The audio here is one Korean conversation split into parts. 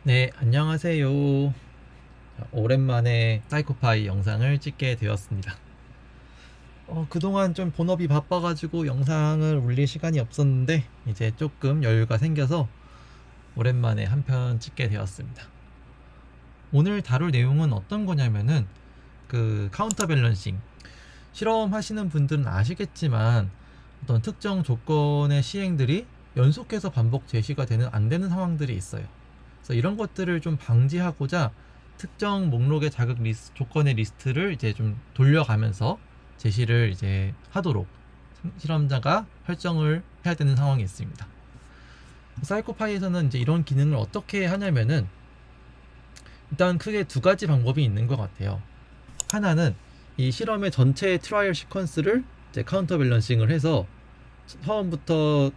네, 안녕하세요. 오랜만에 사이코파이 영상을 찍게 되었습니다. 그동안 좀 본업이 바빠가지고 영상을 올릴 시간이 없었는데 이제 조금 여유가 생겨서 오랜만에 한 편 찍게 되었습니다. 오늘 다룰 내용은 어떤 거냐면은 그 카운터 밸런싱, 실험하시는 분들은 아시겠지만 어떤 특정 조건의 시행들이 연속해서 반복 제시가 되는 안 되는 상황들이 있어요. 그래서 이런 것들을 좀 방지하고자 특정 목록의 자극 조건의 리스트를 이제 좀 돌려가면서 제시를 이제 하도록 실험자가 설정을 해야 되는 상황이 있습니다. 사이코파이에서는 이제 이런 기능을 어떻게 하냐면은 일단 크게 두 가지 방법이 있는 것 같아요. 하나는 이 실험의 전체 트라이얼 시퀀스를 이제 카운터 밸런싱을 해서 처음부터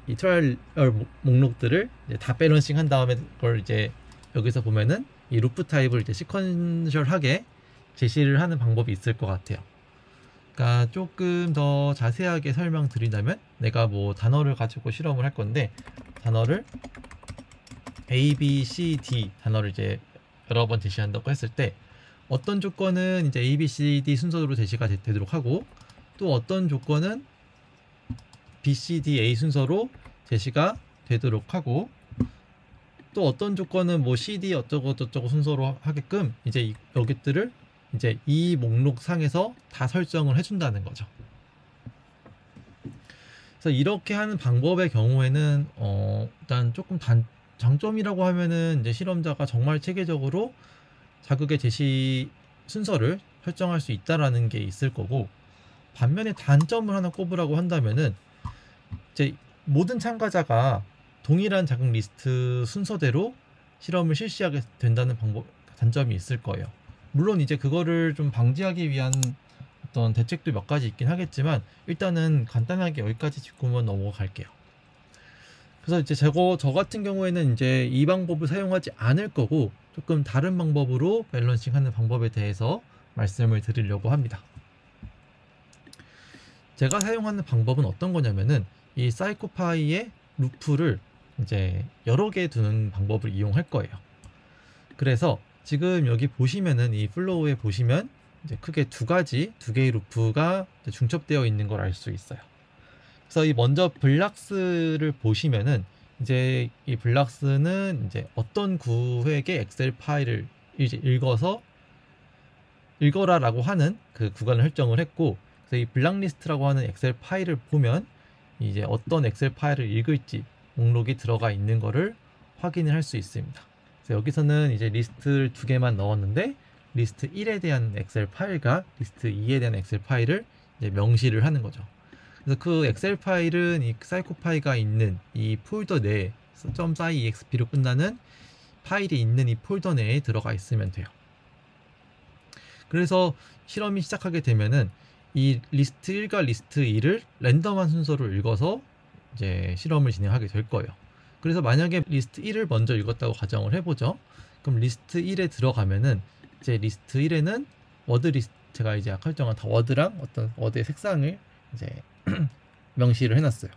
이 트라이얼 목록들을 이제 다 밸런싱 한 다음에 그걸 이제 여기서 보면은 이 루프 타입을 이제 시퀀셜하게 제시를 하는 방법이 있을 것 같아요. 그러니까 조금 더 자세하게 설명드리자면 내가 뭐 단어를 가지고 실험을 할 건데 단어를 A, B, C, D 단어를 이제 여러 번 제시한다고 했을 때 어떤 조건은 이제 A, B, C, D 순서로 제시가 되도록 하고 또 어떤 조건은 B, C, D, A 순서로 제시가 되도록 하고 또 어떤 조건은 뭐 C, D 어쩌고 저쩌고 순서로 하게끔 이제 여기들을 이제 이 목록 상에서 다 설정을 해준다는 거죠. 그래서 이렇게 하는 방법의 경우에는 일단 조금 장점이라고 하면은 이제 실험자가 정말 체계적으로 자극의 제시 순서를 설정할 수 있다라는 게 있을 거고, 반면에 단점을 하나 꼽으라고 한다면은 이제 모든 참가자가 동일한 자극 리스트 순서대로 실험을 실시하게 된다는 단점이 있을 거예요. 물론 이제 그거를 좀 방지하기 위한 어떤 대책도 몇 가지 있긴 하겠지만 일단은 간단하게 여기까지 짚고만 넘어갈게요. 그래서 이제 저 같은 경우에는 이제 이 방법을 사용하지 않을 거고 조금 다른 방법으로 밸런싱 하는 방법에 대해서 말씀을 드리려고 합니다. 제가 사용하는 방법은 어떤 거냐면은 이 사이코파이의 루프를 이제 여러 개 두는 방법을 이용할 거예요. 그래서 지금 여기 보시면은 이 플로우에 보시면 이제 크게 두 개의 루프가 중첩되어 있는 걸 알 수 있어요. 그래서 이 먼저 블락스를 보시면은 이제 이 블락스는 이제 어떤 구획의 엑셀 파일을 이제 읽어라라고 하는 그 구간을 설정을 했고, 그래서 이 블락리스트라고 하는 엑셀 파일을 보면 이제 어떤 엑셀 파일을 읽을지 목록이 들어가 있는 거를 확인을 할 수 있습니다. 그래서 여기서는 이제 리스트를 두 개만 넣었는데 리스트 1에 대한 엑셀 파일과 리스트 2에 대한 엑셀 파일을 이제 명시를 하는 거죠. 그래서 그 엑셀 파일은 이 사이코파이가 있는 이 폴더 내에 .cyexp로 끝나는 파일이 있는 이 폴더 내에 들어가 있으면 돼요. 그래서 실험이 시작하게 되면은 이 리스트 1과 리스트 2를 랜덤한 순서로 읽어서 이제 실험을 진행하게 될 거예요. 그래서 만약에 리스트 1을 먼저 읽었다고 가정을 해보죠. 그럼 리스트 1에 들어가면은 이제 리스트 1에는 워드 리스트, 제가 이제 아까 설정한 다 워드랑 어떤 워드의 색상을 이제 명시를 해놨어요.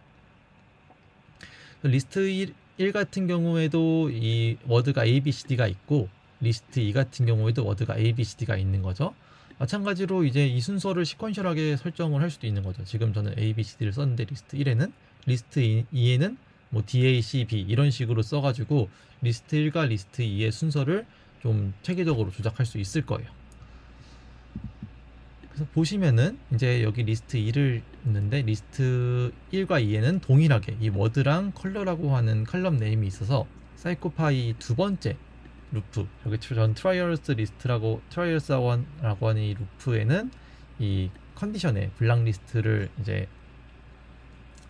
리스트 1 같은 경우에도 이 워드가 A, B, C, D가 있고 리스트 2 같은 경우에도 워드가 A, B, C, D가 있는 거죠. 마찬가지로 이제 이 순서를 시퀀셜하게 설정을 할 수도 있는 거죠. 지금 저는 A, B, C, D를 썼는데 리스트 1에는 리스트 2에는 뭐 D, A, C, B 이런 식으로 써가지고 리스트 1과 리스트 2의 순서를 좀 체계적으로 조작할 수 있을 거예요. 그래서 보시면은 이제 여기 리스트 2를 있는데 리스트 1과 2에는 동일하게 이 워드랑 컬러라고 하는 칼럼 네임이 있어서 사이코파이 두 번째 루프, 여기 전 트라이얼스 리스트라고 트라이얼스라고 하는 이 루프에는 이 컨디션에 블락리스트를 이제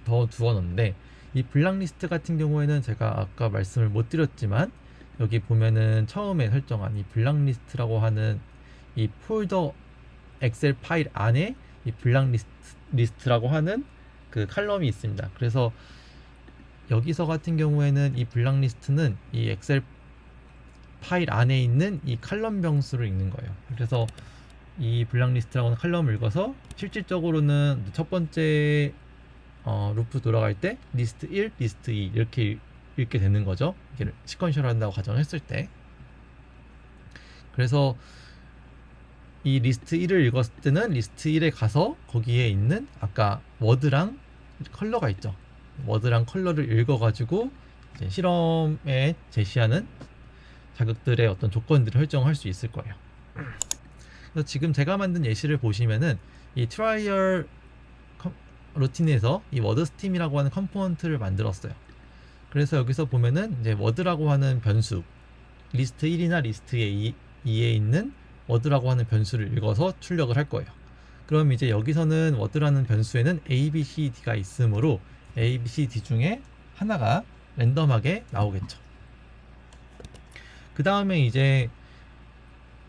더 두어 놓는데, 이 블락리스트 같은 경우에는 제가 아까 말씀을 못 드렸지만 여기 보면은 처음에 설정한 이 블락리스트라고 하는 이 폴더 엑셀 파일 안에 이 블락리스트라고 하는 그 칼럼이 있습니다. 그래서 여기서 같은 경우에는 이 블락리스트는 이 엑셀 파일 안에 있는 이 칼럼 병수를 읽는 거예요. 그래서 이 블락리스트라고 하는 칼럼을 읽어서 실질적으로는 첫 번째 루프 돌아갈 때 리스트 1, 리스트 2 이렇게 읽게 되는 거죠. 이게 시퀀셜 한다고 가정했을 때. 그래서 이 리스트 1을 읽었을 때는 리스트 1에 가서 거기에 있는 아까 워드랑 컬러가 있죠. 워드랑 컬러를 읽어가지고 이제 실험에 제시하는 자극들의 어떤 조건들을 설정할 수 있을 거예요. 그래서 지금 제가 만든 예시를 보시면은 이 트라이얼 루틴에서 이 워드 스팀이라고 하는 컴포넌트를 만들었어요. 그래서 여기서 보면은 이제 워드라고 하는 변수, 리스트 1이나 리스트 2에 있는 워드라고 하는 변수를 읽어서 출력을 할 거예요. 그럼 이제 여기서는 워드라는 변수에는 A, B, C, D가 있으므로 A, B, C, D 중에 하나가 랜덤하게 나오겠죠. 그 다음에 이제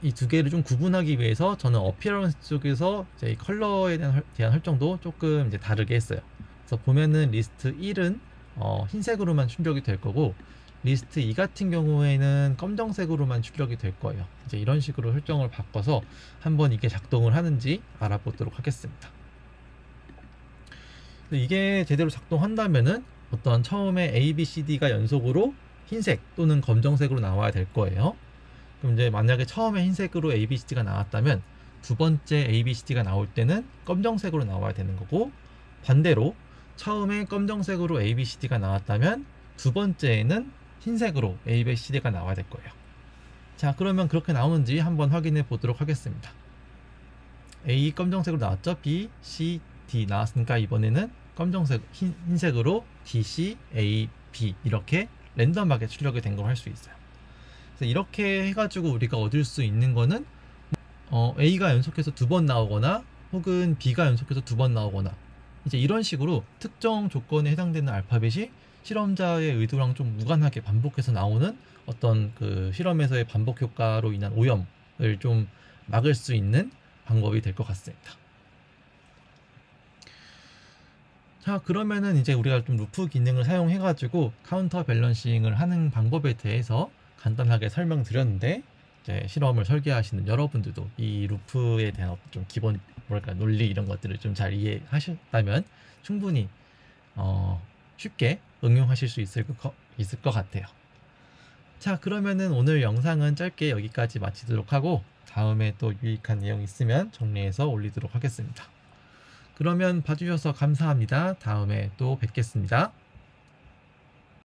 이 두 개를 좀 구분하기 위해서 저는 어피어런스 쪽에서 이제 컬러에 대한 설정도 조금 이제 다르게 했어요. 그래서 보면은 리스트 1은 흰색으로만 출력이 될 거고, 리스트 2 같은 경우에는 검정색으로만 출력이 될 거예요. 이제 이런 식으로 설정을 바꿔서 한번 이게 작동을 하는지 알아보도록 하겠습니다. 이게 제대로 작동한다면은 어떤 처음에 A, B, C, D가 연속으로 흰색 또는 검정색으로 나와야 될 거예요. 그럼 이제 만약에 처음에 흰색으로 A, B, C, D가 나왔다면 두 번째 A, B, C, D가 나올 때는 검정색으로 나와야 되는 거고, 반대로 처음에 검정색으로 A, B, C, D가 나왔다면 두 번째에는 흰색으로 A, B, C, D가 나와야 될 거예요. 자, 그러면 그렇게 나오는지 한번 확인해 보도록 하겠습니다. A 검정색으로 나왔죠? B, C, D 나왔으니까 이번에는 검정색, 흰색으로 D, C, A, B 이렇게 랜덤하게 출력이 된 걸 할 수 있어요. 그래서 이렇게 해가지고 우리가 얻을 수 있는 거는 A가 연속해서 두 번 나오거나 혹은 B가 연속해서 두 번 나오거나, 이제 이런 식으로 특정 조건에 해당되는 알파벳이 실험자의 의도랑 좀 무관하게 반복해서 나오는 어떤 그 실험에서의 반복 효과로 인한 오염을 좀 막을 수 있는 방법이 될 것 같습니다. 자, 그러면은 이제 우리가 좀 루프 기능을 사용해 가지고 카운터 밸런싱을 하는 방법에 대해서 간단하게 설명드렸는데, 이제 실험을 설계하시는 여러분들도 이 루프에 대한 좀 기본 논리 이런 것들을 좀 잘 이해하셨다면 충분히 쉽게 응용하실 수 있을 것 같아요. 자, 그러면은 오늘 영상은 짧게 여기까지 마치도록 하고, 다음에 또 유익한 내용 있으면 정리해서 올리도록 하겠습니다. 그러면 봐주셔서 감사합니다. 다음에 또 뵙겠습니다.